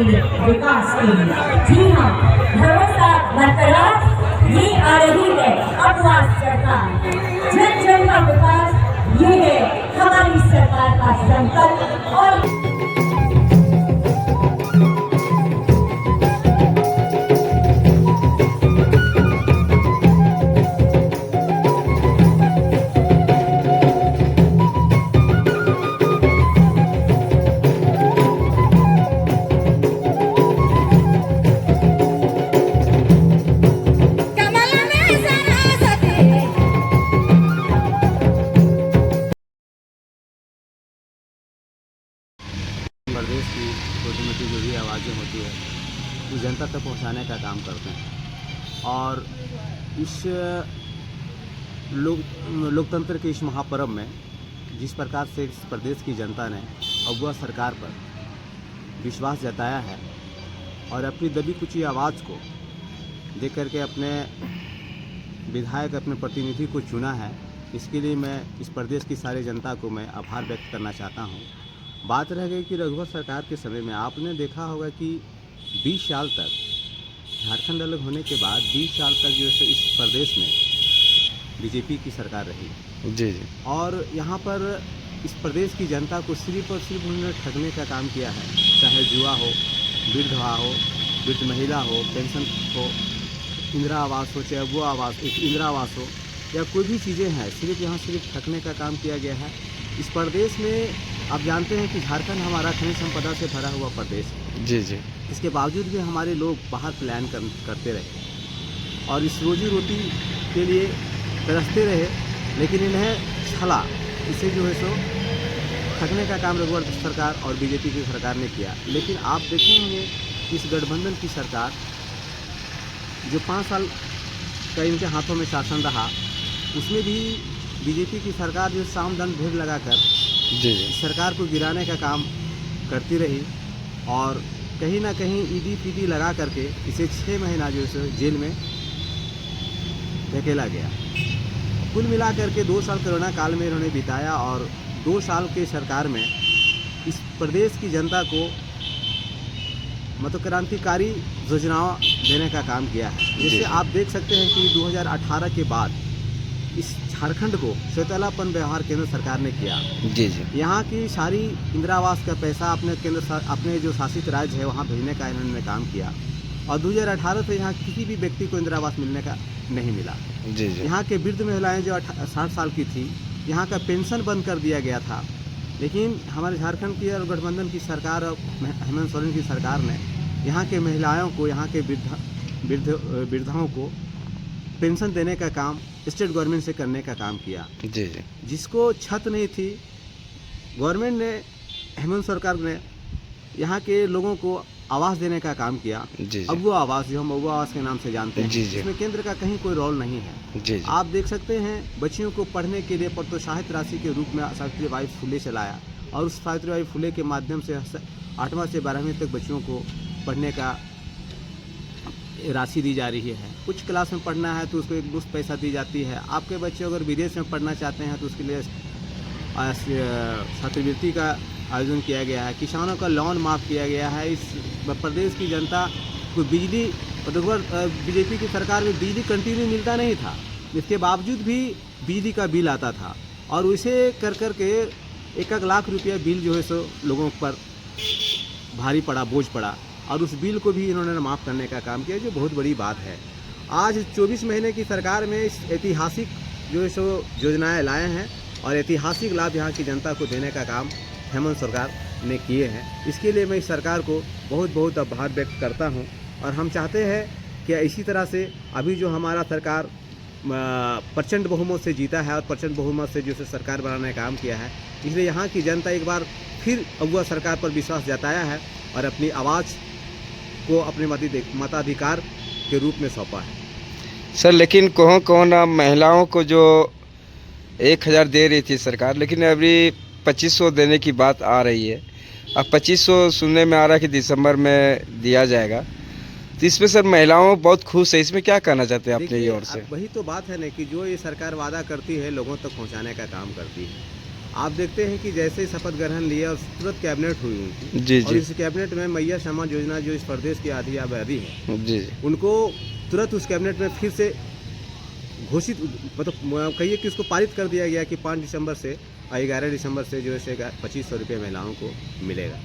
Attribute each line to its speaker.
Speaker 1: लिए, विकास के लिए। जी हाँ, भरोसा बरकरार, ये आ रही है अपवाद सरकार। जन जन का विकास, ये है हमारी सरकार का संकल्प। और
Speaker 2: प्रदेश की छोटी मोटी जो भी आवाज़ें होती है वो जनता तक पहुंचाने का काम करते हैं। और इस लोकतंत्र के इस महापर्व में जिस प्रकार से इस प्रदेश की जनता ने अगुआ सरकार पर विश्वास जताया है और अपनी दबी कुची आवाज़ को देख करके अपने विधायक, अपने प्रतिनिधि को चुना है, इसके लिए मैं इस प्रदेश की सारी जनता को मैं आभार व्यक्त करना चाहता हूँ। बात रह गई कि रघुवर सरकार के समय में आपने देखा होगा कि 20 साल तक झारखंड अलग होने के बाद 20 साल तक जो है इस प्रदेश में बीजेपी की सरकार रही।
Speaker 3: जी।
Speaker 2: और यहाँ पर इस प्रदेश की जनता को सिर्फ और सिर्फ उन्होंने ठगने का काम किया है, चाहे जुआ हो, वृद्धा हो, वृद्ध महिला हो, पेंशन हो, इंदिरा आवास हो, चाहे वो आवास इंदिरा आवास हो या कोई भी चीज़ें हैं, सिर्फ यहाँ सिर्फ ठगने का काम किया गया है। इस प्रदेश में आप जानते हैं कि झारखंड हमारा खनिज संपदा से भरा हुआ प्रदेश है।
Speaker 3: जी जी।
Speaker 2: इसके बावजूद भी हमारे लोग बाहर प्लान करते रहे और इस रोजी रोटी के लिए तरसते रहे, लेकिन इन्हें छला इसे जो है सो ठगने का काम रघुवर सरकार और बीजेपी की सरकार ने किया। लेकिन आप देखेंगे कि इस गठबंधन की सरकार जो 5 साल का इनके हाथों में शासन रहा, उसमें भी बीजेपी की सरकार जो साम दंड भेद लगाकर
Speaker 3: जी
Speaker 2: सरकार को गिराने का काम करती रही और कहीं ना कहीं ईडी पीडी लगा करके इसे 6 महीना जो है जेल में धकेला गया। कुल मिला करके 2 साल कोरोना काल में इन्होंने बिताया और 2 साल के सरकार में इस प्रदेश की जनता को मतलब क्रांतिकारी योजनाओं देने का काम किया है। जैसे आप देख सकते हैं कि 2018 के बाद इस झारखंड को शौचालयपन व्यवहार केंद्र सरकार ने किया।
Speaker 3: जी जी।
Speaker 2: यहाँ की सारी इंदिरा आवास का पैसा अपने जो शासित राज्य है वहाँ भेजने का इन्होंने काम किया और 2018 से यहाँ किसी भी व्यक्ति को इंदिरा आवास मिलने का नहीं मिला।
Speaker 3: जी जी।
Speaker 2: यहाँ के वृद्ध महिलाएं जो 60 साल की थी, यहाँ का पेंशन बंद कर दिया गया था। लेकिन हमारे झारखंड की और गठबंधन की सरकार और हेमंत सोरेन की सरकार ने यहाँ के महिलाओं को, यहाँ के वृद्धाओं को पेंशन देने का काम स्टेट गवर्नमेंट से करने का काम किया।
Speaker 3: जी जी।
Speaker 2: जिसको छत नहीं थी, गवर्नमेंट ने, हेमंत सरकार ने यहाँ के लोगों को आवास देने का काम किया।
Speaker 3: जी।
Speaker 2: अगुआ आवास, जो हम अगुआ आवास के नाम से जानते हैं,
Speaker 3: जी जी।
Speaker 2: इसमें केंद्र का कहीं कोई रोल नहीं है।
Speaker 3: जी जी।
Speaker 2: आप देख सकते हैं बच्चियों को पढ़ने के लिए प्रोत्साहित राशि के रूप में सावित्रीबाई फुले चलाया और उस सावित्रीबाई फुले के माध्यम से 8वां से 12वीं तक बच्चियों को पढ़ने का राशि दी जा रही है। कुछ क्लास में पढ़ना है तो उसको एक मुफ्त पैसा दी जाती है। आपके बच्चे अगर विदेश में पढ़ना चाहते हैं तो उसके लिए छात्रवृत्ति का आयोजन किया गया है। किसानों का लोन माफ़ किया गया है। इस प्रदेश की जनता को बिजली, बीजेपी की सरकार में बिजली कंटिन्यू मिलता नहीं था, इसके बावजूद भी बिजली का बिल आता था और उसे कर के 1 लाख रुपया बिल जो है सो लोगों पर भारी पड़ा, बोझ पड़ा और उस बिल को भी इन्होंने माफ़ करने का काम किया, जो बहुत बड़ी बात है। आज 24 महीने की सरकार में इस ऐतिहासिक जो है सो योजनाएँ लाए हैं और ऐतिहासिक लाभ यहाँ की जनता को देने का काम हेमंत सरकार ने किए हैं। इसके लिए मैं इस सरकार को बहुत बहुत आभार व्यक्त करता हूँ और हम चाहते हैं कि इसी तरह से अभी जो हमारा सरकार प्रचंड बहुमत से जीता है और प्रचंड बहुमत से जो सरकार बनाने का काम किया है, इसलिए यहाँ की जनता एक बार फिर अगुआ सरकार पर विश्वास जताया है और अपनी आवाज़ को अपने मताधिकार के रूप में सौंपा है।
Speaker 3: सर, लेकिन कौन महिलाओं को जो 1000 दे रही थी सरकार, लेकिन अभी 2500 देने की बात आ रही है। अब 2500 सुनने में आ रहा है कि दिसंबर में दिया जाएगा, तो इसमें सर महिलाओं बहुत खुश है। इसमें क्या कहना चाहते हैं अपने ओर से?
Speaker 2: वही तो बात है ना कि जो ये सरकार वादा करती है लोगों तक पहुंचाने का काम करती है आप देखते हैं कि जैसे ही शपथ ग्रहण लिया और तुरंत कैबिनेट हुई उनकी,
Speaker 3: जी
Speaker 2: और
Speaker 3: जी
Speaker 2: इस कैबिनेट में मैया क्षमा योजना जो इस प्रदेश की आधी आबादी है,
Speaker 3: जी
Speaker 2: उनको तुरंत उस कैबिनेट में फिर से घोषित, मतलब कहिए कि उसको पारित कर दिया गया कि 5 दिसंबर से 11 दिसंबर से जो है 2500 रुपये महिलाओं को मिलेगा।